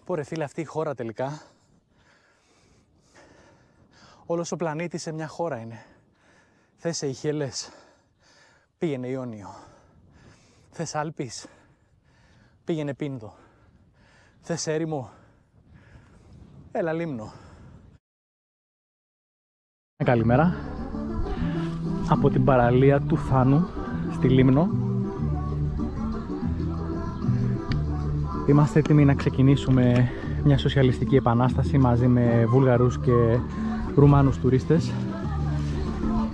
Πω ρε φίλε, αυτή η χώρα τελικά, όλος ο πλανήτης σε μια χώρα είναι. Θες Σεϊχέλες, πήγαινε Ιόνιο. Θες Άλπεις, πήγαινε Πίνδο. Θες έρημο, έλα Λίμνο. Καλημέρα από την παραλία του Θάνου στη Λίμνο. Είμαστε έτοιμοι να ξεκινήσουμε μια σοσιαλιστική επανάσταση μαζί με Βούλγαρους και Ρουμάνους τουρίστες,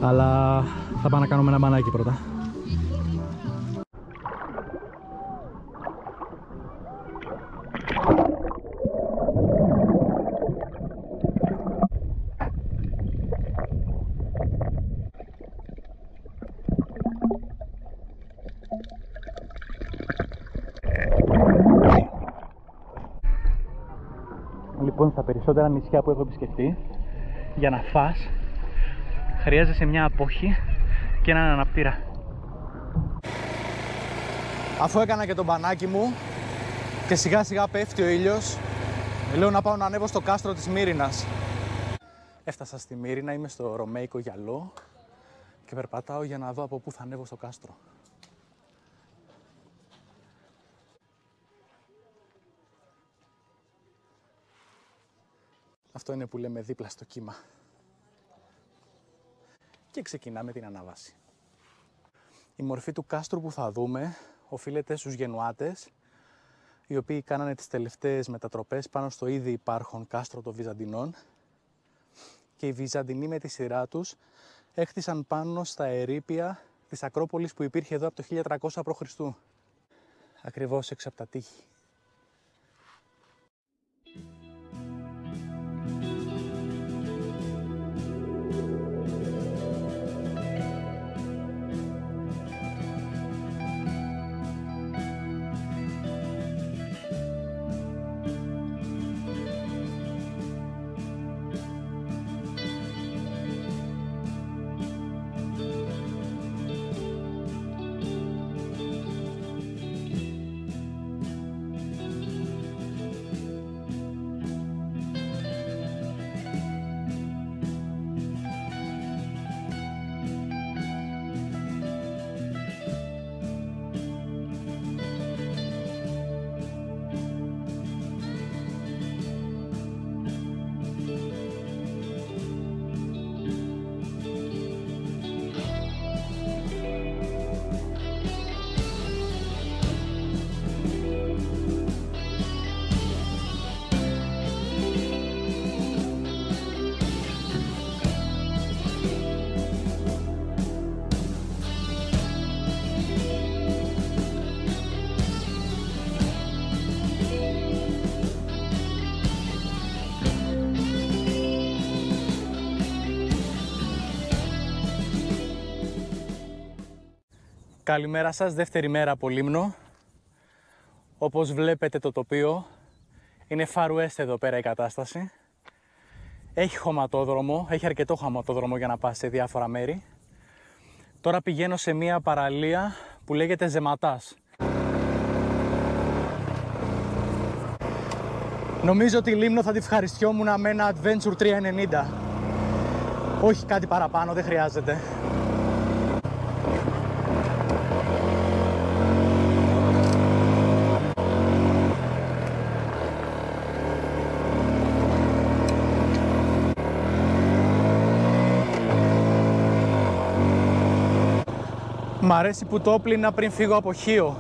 αλλά θα πάμε να κάνουμε ένα μπανάκι πρώτα. Λοιπόν, στα περισσότερα νησιά που έχω επισκεφτεί, για να φας, χρειάζεσαι μια απόχη και έναν αναπτήρα. Αφού έκανα και το μπανάκι μου και σιγά σιγά πέφτει ο ήλιος, λέω να πάω να ανέβω στο κάστρο της Μύρινας. Έφτασα στη Μύρινα, είμαι στο Ρωμαϊκό γυαλό και περπατάω για να δω από πού θα ανέβω στο κάστρο. Αυτό είναι που λέμε δίπλα στο κύμα. Και ξεκινάμε την αναβάση. Η μορφή του κάστρου που θα δούμε οφείλεται στους Γενουάτες, οι οποίοι κάνανε τις τελευταίες μετατροπές πάνω στο ήδη υπάρχον κάστρο των Βυζαντινών, και οι Βυζαντινοί με τη σειρά τους έχτισαν πάνω στα ερείπια της Ακρόπολης που υπήρχε εδώ από το 1300 π.Χ. Ακριβώς έξω από τα τείχη. Καλημέρα σας, δεύτερη μέρα από Λίμνο. Όπως βλέπετε το τοπίο, είναι Far West εδώ πέρα η κατάσταση. Έχει χωματόδρομο, έχει αρκετό χωματόδρομο για να πας σε διάφορα μέρη. Τώρα πηγαίνω σε μια παραλία που λέγεται Ζεματάς. Νομίζω ότι η Λίμνο θα τη ευχαριστιόμουν με ένα Adventure 390. Όχι κάτι παραπάνω, δεν χρειάζεται. Μ' αρέσει που το όπλυνα πριν φύγω από Χίο.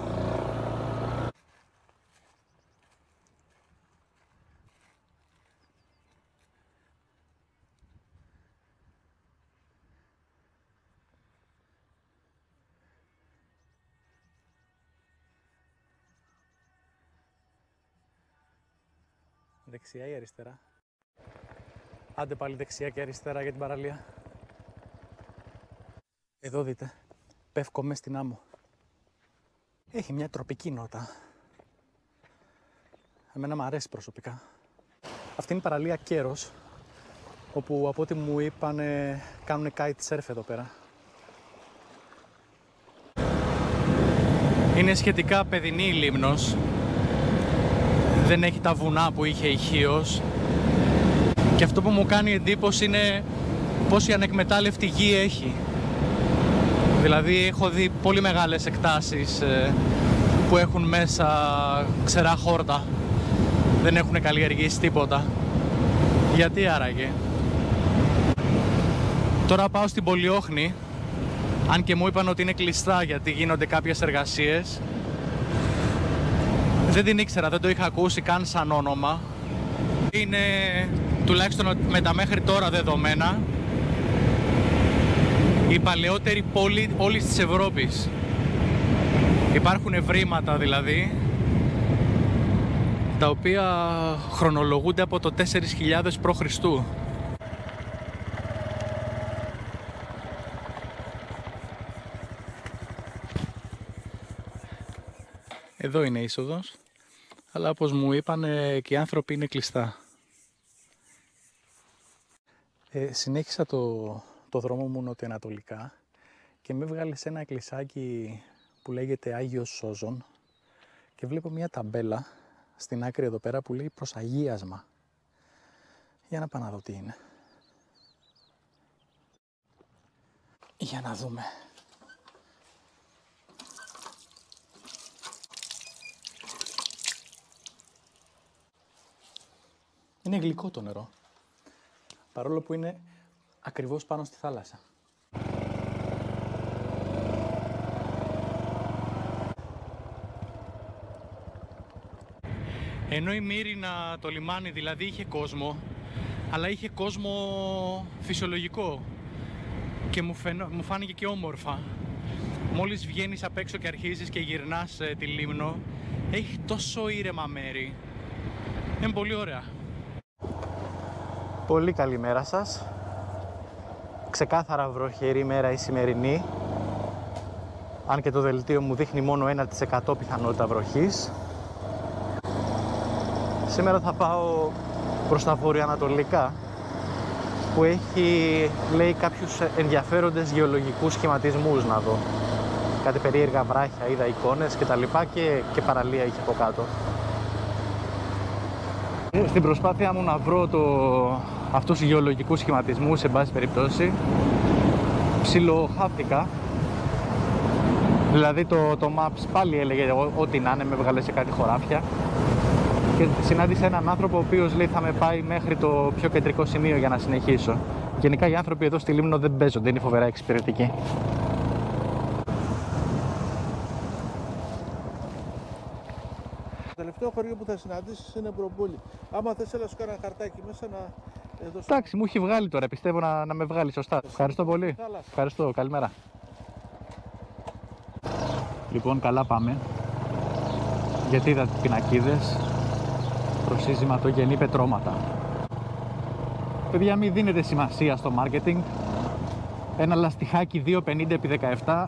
Δεξιά ή αριστερά? Άντε πάλι δεξιά και αριστερά για την παραλία. Εδώ δείτε. Πέφκω μες στην άμμο. Έχει μια τροπική νότα. Εμένα μου αρέσει προσωπικά. Αυτή είναι η παραλία Κέρος, όπου από ό,τι μου είπαν κάνουν kite surf εδώ πέρα. Είναι σχετικά παιδινή η Λίμνος. δεν έχει τα βουνά που είχε η Χίος. Και αυτό που μου κάνει εντύπωση είναι πόση ανεκμετάλλευτη γη έχει. Δηλαδή έχω δει πολύ μεγάλες εκτάσεις που έχουν μέσα ξερά χόρτα. Δεν έχουν καλλιεργήσει τίποτα. Γιατί άραγε? Τώρα πάω στην Πολιόχνη, αν και μου είπαν ότι είναι κλειστά γιατί γίνονται κάποιες εργασίες. Δεν την ήξερα, δεν το είχα ακούσει καν σαν όνομα. Είναι τουλάχιστον με τα μέχρι τώρα δεδομένα η παλαιότερη πόλη όλης της Ευρώπης. Υπάρχουν ευρήματα δηλαδή, τα οποία χρονολογούνται από το 4.000 π.Χ. Εδώ είναι η είσοδος, αλλά όπως μου είπαν και οι άνθρωποι είναι κλειστά. Συνέχισα το δρόμο μου νοτιοανατολικά και με έβγαλε σε ένα εκκλησάκι που λέγεται Άγιος Σόζων και βλέπω μια ταμπέλα στην άκρη εδώ πέρα που λέει προσαγίασμα. Για να πάω να δω τι είναι. Για να δούμε. Είναι γλυκό το νερό, παρόλο που είναι ακριβώς πάνω στη θάλασσα. Ενώ η Μύρινα, το λιμάνι δηλαδή, είχε κόσμο, αλλά είχε κόσμο φυσιολογικό και μου φάνηκε και όμορφα. Μόλις βγαίνεις απ' έξω και αρχίζεις και γυρνάς τη Λίμνο, έχει τόσο ήρεμα μέρη. Είναι πολύ ωραία. Πολύ καλή μέρα σας. Ξεκάθαρα βροχερή μέρα η σημερινή. Αν και το δελτίο μου δείχνει μόνο 1% πιθανότητα βροχής. Σήμερα θα πάω προς τα βορειοανατολικά, που έχει, λέει, κάποιους ενδιαφέροντες γεωλογικούς σχηματισμούς να δω. Κάτι περίεργα βράχια, είδα εικόνες και τα λοιπά και παραλία είχε από κάτω. Στην προσπάθεια μου να βρω αυτούς τους γεωλογικούς σχηματισμούς, σε πάση περιπτώσει, ψιλοχάθηκα. Δηλαδή το Maps πάλι έλεγε ό,τι να είναι, με έβγαλε σε κάτι χωράφια. Και συνάντησα έναν άνθρωπο ο οποίος λέει θα με πάει μέχρι το πιο κεντρικό σημείο για να συνεχίσω. Γενικά οι άνθρωποι εδώ στη Λίμνο δεν παίζονται, είναι φοβερά εξυπηρετικοί. Το τελευταίο χωριό που θα συναντήσεις είναι Μπρομπούλη. Άμα θες, έλα σου κάνω ένα χαρτάκι μέσα να... Εντάξει, μου έχει βγάλει τώρα, πιστεύω να με βγάλει σωστά. Ευχαριστώ πολύ. Ευχαριστώ, καλημέρα. Λοιπόν, καλά πάμε. Γιατί είδα πινακίδες προς σηματογενή πετρώματα. Παιδιά, μην δίνετε σημασία στο marketing. Ένα λαστιχάκι 2,50x17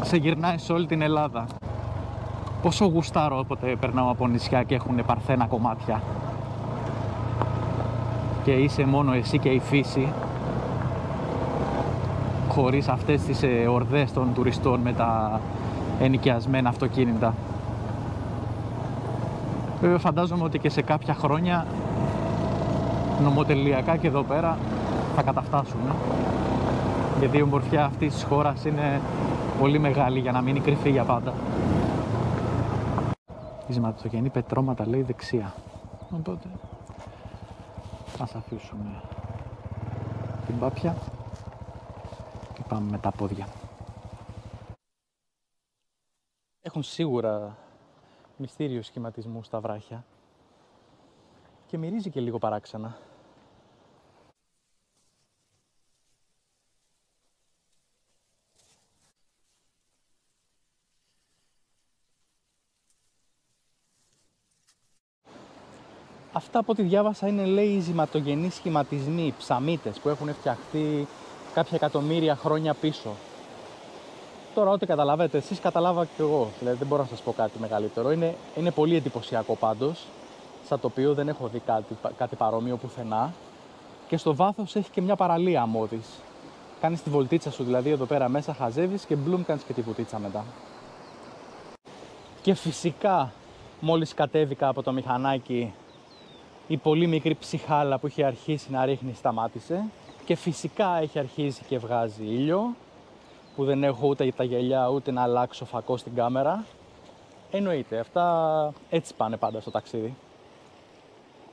σε γυρνάει σε όλη την Ελλάδα. Πόσο γουστάρω όποτε περνάω από νησιά και έχουν παρθένα κομμάτια και είσαι μόνο εσύ και η φύση, χωρίς αυτές τις ορδές των τουριστών με τα ενοικιασμένα αυτοκίνητα. Βέβαια φαντάζομαι ότι και σε κάποια χρόνια νομοτελειακά και εδώ πέρα θα καταφτάσουμε, γιατί η ομορφιά αυτής της χώρας είναι πολύ μεγάλη για να μείνει κρυφή για πάντα. Η σηματογενή πετρώματα λέει δεξιά, οπότε ας αφήσουμε την πάπια και πάμε με τα πόδια. Έχουν σίγουρα μυστήριο σχηματισμού στα βράχια και μυρίζει και λίγο παράξενα. Αυτά από ό,τι διάβασα είναι, λέει, ζυματογενείς σχηματισμοί, ψαμίτες που έχουν φτιαχτεί κάποια εκατομμύρια χρόνια πίσω. Τώρα ό,τι καταλαβαίνετε εσείς καταλάβα και εγώ, δηλαδή δεν μπορώ να σας πω κάτι μεγαλύτερο. Είναι πολύ εντυπωσιακό πάντως, σαν τοπίο, δεν έχω δει κάτι παρόμοιο πουθενά. Και στο βάθος έχει και μια παραλία αμμώδης. Κάνεις τη βολτίτσα σου δηλαδή εδώ πέρα μέσα, χαζεύεις και μπλουμ κάνεις και τη βουτίτσα μετά. Και φυσικά μόλις κατέβηκα από το μηχανάκι, η πολύ μικρή ψυχάλα που είχε αρχίσει να ρίχνει σταμάτησε και φυσικά έχει αρχίσει και βγάζει ήλιο, που δεν έχω ούτε τα γυαλιά ούτε να αλλάξω φακό στην κάμερα. Εννοείται, αυτά έτσι πάνε πάντα στο ταξίδι.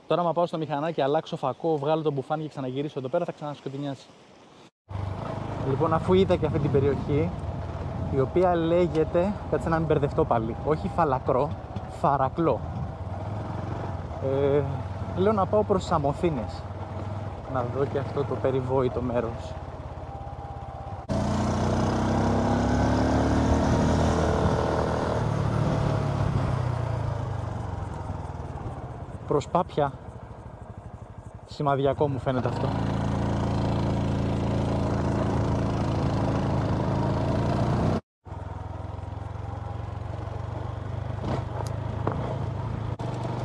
Τώρα άμα πάω στο μηχανάκι, αλλάξω φακό, βγάλω το μπουφάνι και ξαναγυρίσω εδώ πέρα, θα ξανασκοτεινιάσει. Λοιπόν, αφού είδα και αυτή την περιοχή, η οποία λέγεται, κάτσε να μην μπερδευτώ πάλι, όχι Φαλακρό, Φαρακλό. Λέω να πάω προς τις Αμοθήνες, να δω και αυτό το περιβόητο μέρος. Προς Πάπια, σημαδιακό μου φαίνεται αυτό.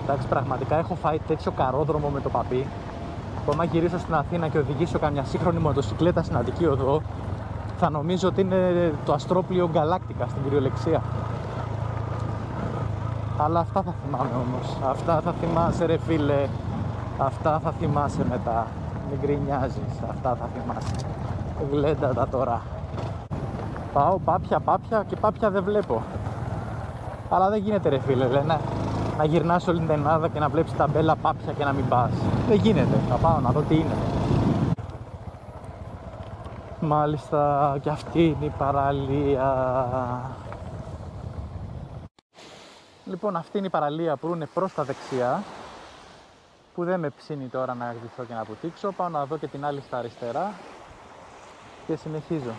Εντάξει, πραγματικά έχω φάει τέτοιο καρόδρομο με το παπί που άμα γυρίσω στην Αθήνα και οδηγήσω καμιά σύγχρονη μοτοσυκλέτα στην Αττική Οδό, θα νομίζω ότι είναι το αστρόπλιο Γκαλάκτικα στην κυριολεξία. Αλλά αυτά θα θυμάμαι όμως. Αυτά θα θυμάσαι ρε φίλε. Αυτά θα θυμάσαι μετά. Μην γκρινιάζεις. Αυτά θα θυμάσαι. Γλέντα τα τώρα. Πάω Πάπια και Πάπια δεν βλέπω. Αλλά δεν γίνεται ρε φίλε, λένε. Να γυρνάς όλη την Ελλάδα και να βλέπεις ταμπέλα Πάπια και να μην πας. Δεν γίνεται. Θα πάω να δω τι είναι. Μάλιστα και αυτή είναι η παραλία. Λοιπόν, αυτή είναι η παραλία που είναι προς τα δεξιά, που δεν με ψήνει τώρα να γδυθώ και να βουτήξω. Πάω να δω και την άλλη στα αριστερά και συνεχίζω.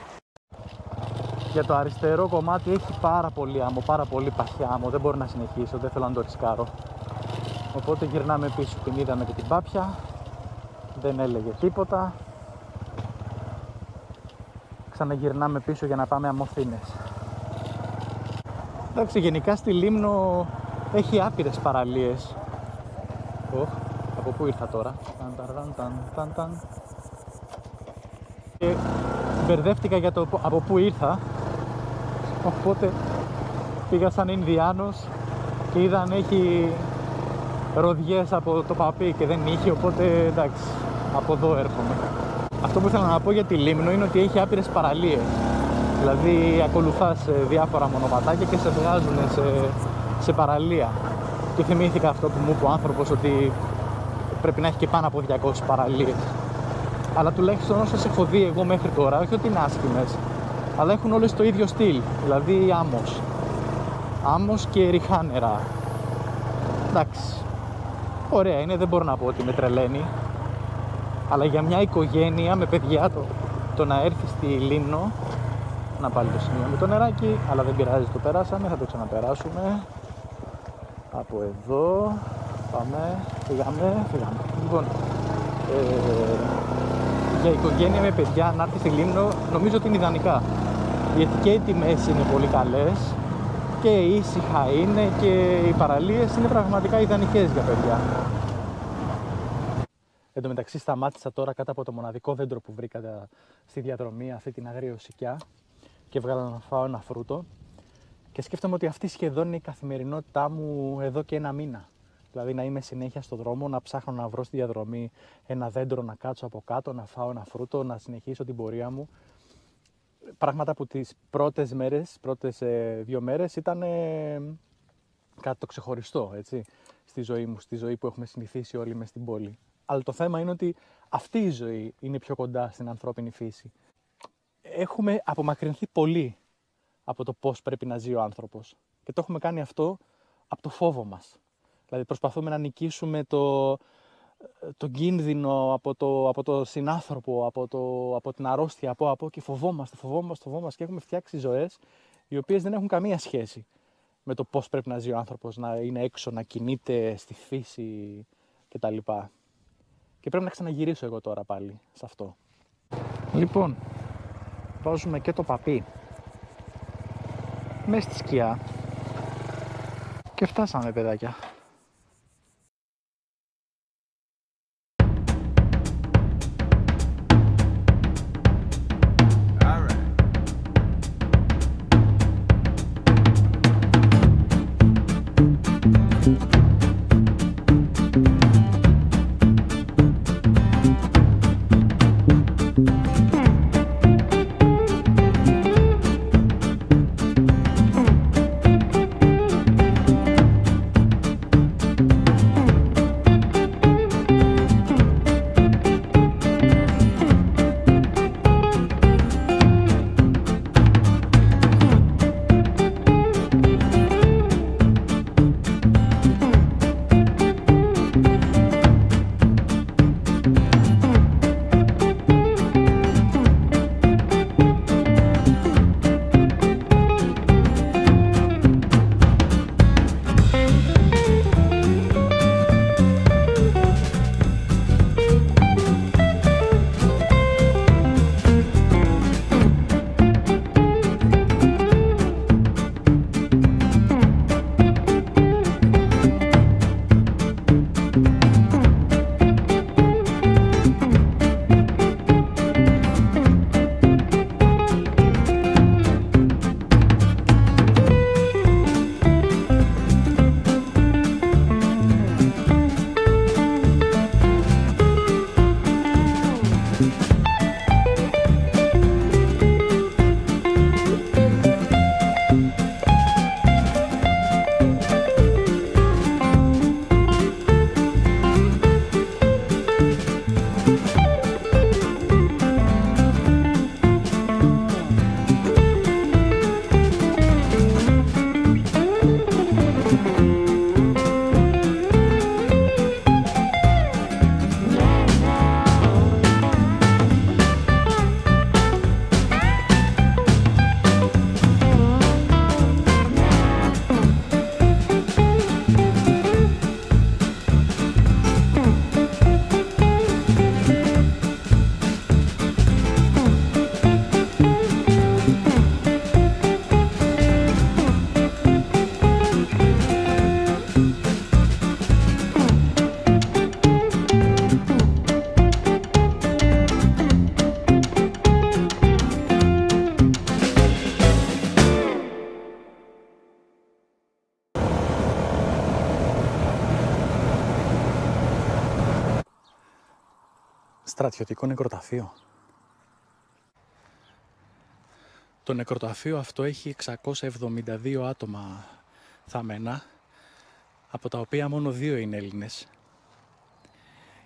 Για το αριστερό κομμάτι έχει πάρα πολύ άμμο, πάρα πολύ παχιά άμμο, δεν μπορώ να συνεχίσω, δεν θέλω να το ρισκάρω. Οπότε γυρνάμε πίσω, την είδαμε και την Πάπια, δεν έλεγε τίποτα. Ξαναγυρνάμε πίσω για να πάμε Αμοθήνες. Εντάξει, γενικά στη Λίμνο έχει άπειρες παραλίες. Από πού ήρθα τώρα? Και μπερδεύτηκα για το από πού ήρθα. Οπότε πήγα σαν Ινδιάνος και είδα αν έχει ροδιές από το παπί και δεν είχε, οπότε εντάξει, από εδώ έρχομαι. Αυτό που ήθελα να πω για τη Λίμνο είναι ότι έχει άπειρες παραλίες. Δηλαδή ακολουθάς διάφορα μονοπατάκια και σε βγάζουν σε παραλία. Και θυμήθηκα αυτό που μου είπε ο άνθρωπος, ότι πρέπει να έχει και πάνω από 200 παραλίες. Αλλά τουλάχιστον όσες έχω δει εγώ μέχρι τώρα, όχι ότι είναι άσχημες, αλλά έχουν όλες το ίδιο στυλ. Δηλαδή άμμος και ριχά νερά. Εντάξει, ωραία είναι, δεν μπορώ να πω ότι με τρελαίνει. Αλλά για μια οικογένεια με παιδιά το να έρθει στη Λίμνο, να πάλι το σημείο με το νεράκι, αλλά δεν πειράζει, το περάσαμε, θα το ξαναπεράσουμε. Από εδώ, πάμε, φύγαμε. Λοιπόν, για οικογένεια με παιδιά να έρθει στη Λίμνο νομίζω ότι είναι ιδανικά. Γιατί και οι τιμές είναι πολύ καλές και ήσυχα είναι και οι παραλίες είναι πραγματικά ιδανικές για παιδιά. Εν τω μεταξύ σταμάτησα τώρα κάτω από το μοναδικό δέντρο που βρήκα στη διαδρομή, αυτή την αγριοσικιά, και βγάλα να φάω ένα φρούτο και σκέφτομαι ότι αυτή σχεδόν είναι η καθημερινότητά μου εδώ και ένα μήνα. Δηλαδή να είμαι συνέχεια στο δρόμο, να ψάχνω να βρω στη διαδρομή ένα δέντρο, να κάτσω από κάτω, να φάω ένα φρούτο, να συνεχίσω την πορεία μου. Πράγματα που τις πρώτες 2 μέρες ήταν κάτι το ξεχωριστό, έτσι, στη ζωή μου, στη ζωή που έχουμε συνηθίσει όλοι μες στην πόλη. Αλλά το θέμα είναι ότι αυτή η ζωή είναι πιο κοντά στην ανθρώπινη φύση. Έχουμε απομακρυνθεί πολύ από το πώς πρέπει να ζει ο άνθρωπος. Και το έχουμε κάνει αυτό από το φόβο μας. Δηλαδή προσπαθούμε να νικήσουμε το κίνδυνο από το συνάνθρωπο, από την αρρώστια, και φοβόμαστε και έχουμε φτιάξει ζωές οι οποίες δεν έχουν καμία σχέση με το πώς πρέπει να ζει ο άνθρωπος, να είναι έξω, να κινείται στη φύση κτλ. Και πρέπει να ξαναγυρίσω εγώ τώρα πάλι σε αυτό. Λοιπόν, βάζουμε και το παπί μες στη σκιά και φτάσαμε, παιδάκια. Στρατιωτικό νεκροταφείο. Το νεκροταφείο αυτό έχει 672 άτομα θαμμένα, από τα οποία μόνο 2 είναι Έλληνες.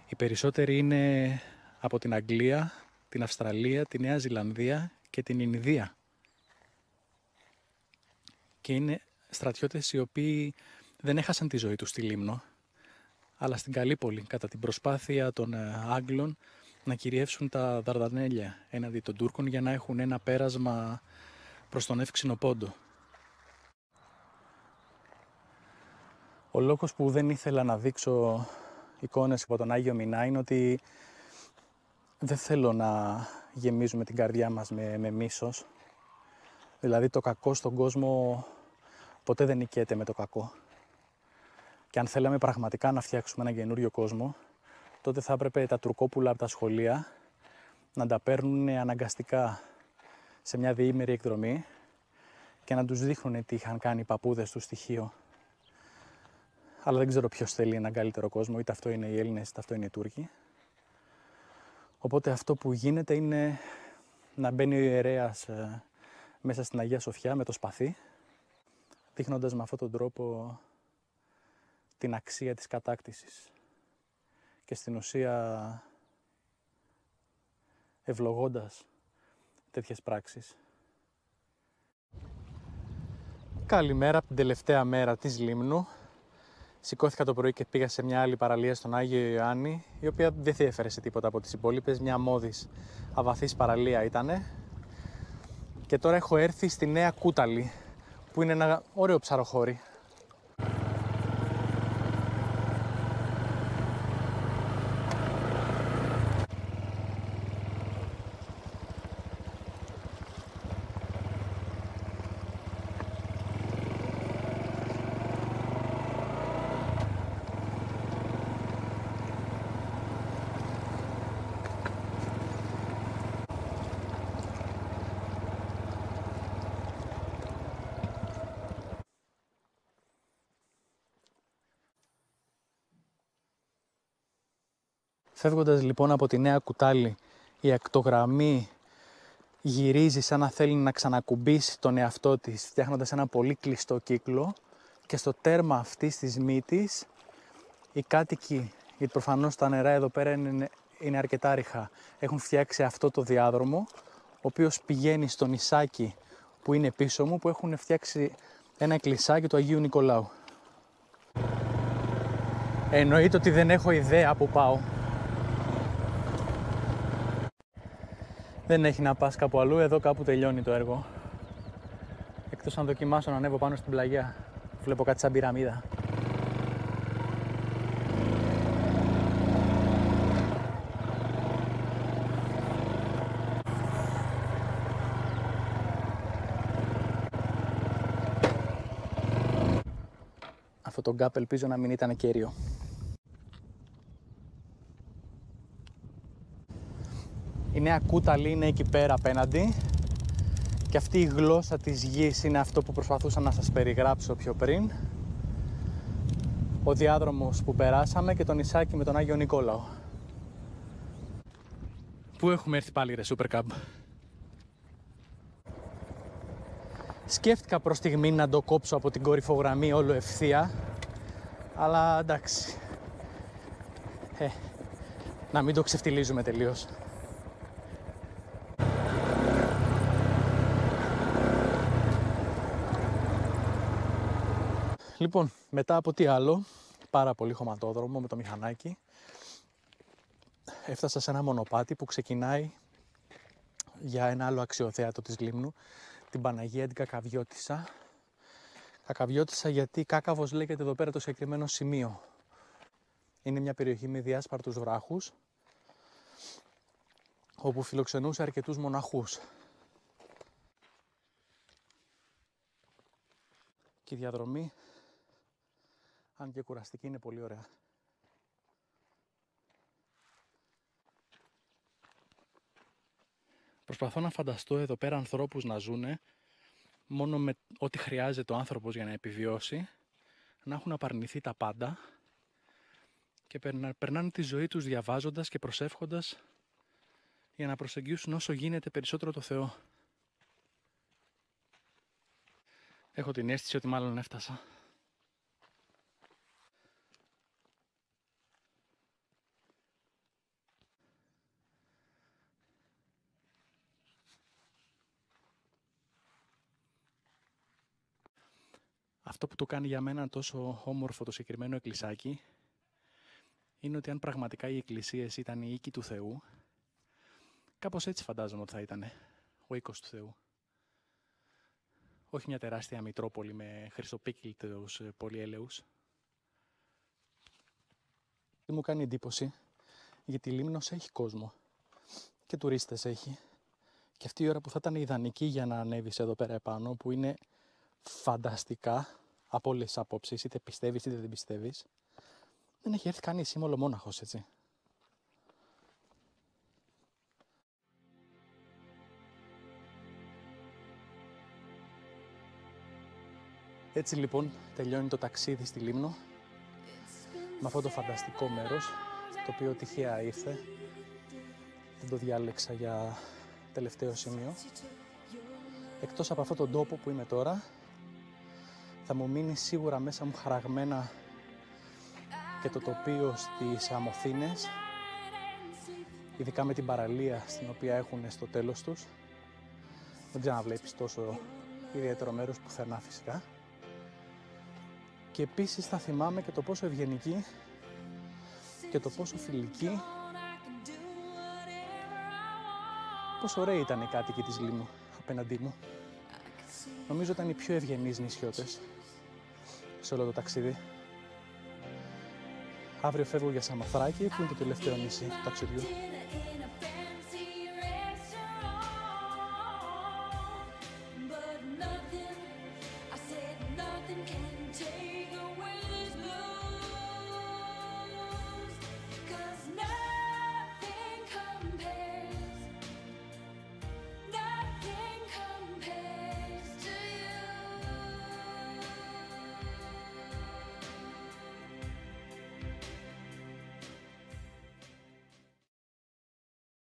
Οι περισσότεροι είναι από την Αγγλία, την Αυστραλία, τη Νέα Ζηλανδία και την Ινδία. Και είναι στρατιώτες οι οποίοι δεν έχασαν τη ζωή τους στη Λίμνο, αλλά στην Καλύπολη, κατά την προσπάθεια των Άγγλων να κυριεύσουν τα Δαρδανέλια έναντι των Τούρκων για να έχουν ένα πέρασμα προς τον Εύξηνο Πόντο. Ο λόγος που δεν ήθελα να δείξω εικόνες από τον Άγιο Μινά είναι ότι δεν θέλω να γεμίζουμε την καρδιά μας με μίσος. Δηλαδή το κακό στον κόσμο ποτέ δεν νικέται με το κακό. Και αν θέλαμε πραγματικά να φτιάξουμε έναν καινούριο κόσμο, τότε θα έπρεπε τα τουρκόπουλα από τα σχολεία να τα παίρνουν αναγκαστικά σε μια διήμερη εκδρομή και να τους δείχνουν τι είχαν κάνει οι παππούδες του στοιχείο. Αλλά δεν ξέρω ποιος θέλει έναν καλύτερο κόσμο, είτε αυτό είναι οι Έλληνες είτε αυτό είναι οι Τούρκοι. Οπότε αυτό που γίνεται είναι να μπαίνει ο ιερέας μέσα στην Αγία Σοφιά με το σπαθί, δείχνοντας με αυτόν τον τρόπο την αξία της κατάκτησης και στην ουσία ευλογώντας τέτοιες πράξεις. Καλημέρα από την τελευταία μέρα της Λίμνου. Σηκώθηκα το πρωί και πήγα σε μια άλλη παραλία στον Άγιο Ιωάννη, η οποία δεν διέφερε σε τίποτα από τις υπόλοιπες, μια μόδις αβαθής παραλία ήτανε. Και τώρα έχω έρθει στη Νέα Κούταλη, που είναι ένα ωραίο ψαροχώρι. Φεύγοντας λοιπόν από τη Νέα Κουτάλη, η ακτογραμμή γυρίζει σαν να θέλει να ξανακουμπήσει τον εαυτό της, φτιάχνοντας ένα πολύ κλειστό κύκλο, και στο τέρμα αυτής της μύτης οι κάτοικοι, γιατί προφανώς τα νερά εδώ πέρα είναι αρκετά ρηχά, έχουν φτιάξει αυτό το διάδρομο, ο οποίος πηγαίνει στο νησάκι που είναι πίσω μου, που έχουν φτιάξει ένα εκκλησάκι του Αγίου Νικολάου. Εννοείται ότι δεν έχω ιδέα που πάω. Δεν έχει να πας κάπου αλλού, εδώ κάπου τελειώνει το έργο. Εκτός αν δοκιμάσω να ανέβω πάνω στην πλαγιά. Βλέπω κάτι σαν πυραμίδα. Αυτό το γκάπ ελπίζω να μην ήταν κέριο. Η Νέα Κούταλη είναι εκεί πέρα απέναντι και αυτή η γλώσσα της γης είναι αυτό που προσπαθούσα να σας περιγράψω πιο πριν. Ο διάδρομος που περάσαμε και το νησάκι με τον Άγιο Νικόλαο. Πού έχουμε έρθει πάλι ρε Super Cab? Σκέφτηκα προς στιγμή να το κόψω από την κορυφογραμμή όλο ευθεία, αλλά εντάξει, να μην το ξεφτιλίζουμε τελείως. Λοιπόν, μετά από τι άλλο, πάρα πολύ χωματόδρομο με το μηχανάκι, έφτασα σε ένα μονοπάτι που ξεκινάει για ένα άλλο αξιοθέατο της Λίμνου, την Παναγία την Κακαβιώτισσα. Κακαβιώτισσα γιατί Κάκαβος λέγεται εδώ πέρα το συγκεκριμένο σημείο. Είναι μια περιοχή με διάσπαρτους βράχους, όπου φιλοξενούσε αρκετούς μοναχούς. Και η διαδρομή, αν και κουραστική, είναι πολύ ωραία. Προσπαθώ να φανταστώ εδώ πέρα ανθρώπους να ζουνε μόνο με ό,τι χρειάζεται ο άνθρωπος για να επιβιώσει, να έχουν απαρνηθεί τα πάντα και περνάνε τη ζωή τους διαβάζοντας και προσεύχοντας για να προσεγγίσουν όσο γίνεται περισσότερο το Θεό. Έχω την αίσθηση ότι μάλλον έφτασα. Αυτό που το κάνει για μένα τόσο όμορφο το συγκεκριμένο εκκλησάκι είναι ότι αν πραγματικά οι εκκλησίες ήταν η οίκη του Θεού, κάπως έτσι φαντάζομαι ότι θα ήταν ο οίκος του Θεού. Όχι μια τεράστια μητρόπολη με χριστοπίκυλτους πολυέλαιους. Τι μου κάνει εντύπωση, γιατί η Λίμνος έχει κόσμο και τουρίστες έχει, και αυτή η ώρα που θα ήταν ιδανική για να ανέβεις εδώ πέρα επάνω, που είναι φανταστικά από όλες τις απόψεις, είτε πιστεύεις είτε δεν πιστεύεις, δεν έχει έρθει κανείς, είμαι ολομόναχος, έτσι. Έτσι λοιπόν τελειώνει το ταξίδι στη Λίμνο, με αυτό το φανταστικό μέρος, το οποίο τυχαία ήρθε, δεν το διάλεξα για τελευταίο σημείο. Εκτός από αυτόν τον τόπο που είμαι τώρα, θα μου μείνει σίγουρα μέσα μου χαραγμένα και το τοπίο στις Αμοθήνες, ειδικά με την παραλία στην οποία έχουν στο τέλος τους. Δεν ξαναβλέπεις τόσο ιδιαίτερο μέρος πουθενά φυσικά. Και επίσης θα θυμάμαι και το πόσο ευγενική και το πόσο φιλική, πόσο ωραίοι ήταν οι κάτοικοι της Λίμνου απέναντί μου. Νομίζω ήταν οι πιο ευγενείς νησιώτες σε όλο το ταξίδι. Αύριο φεύγω για Σαμοθράκη, που είναι το τελευταίο νησί του ταξιδιού.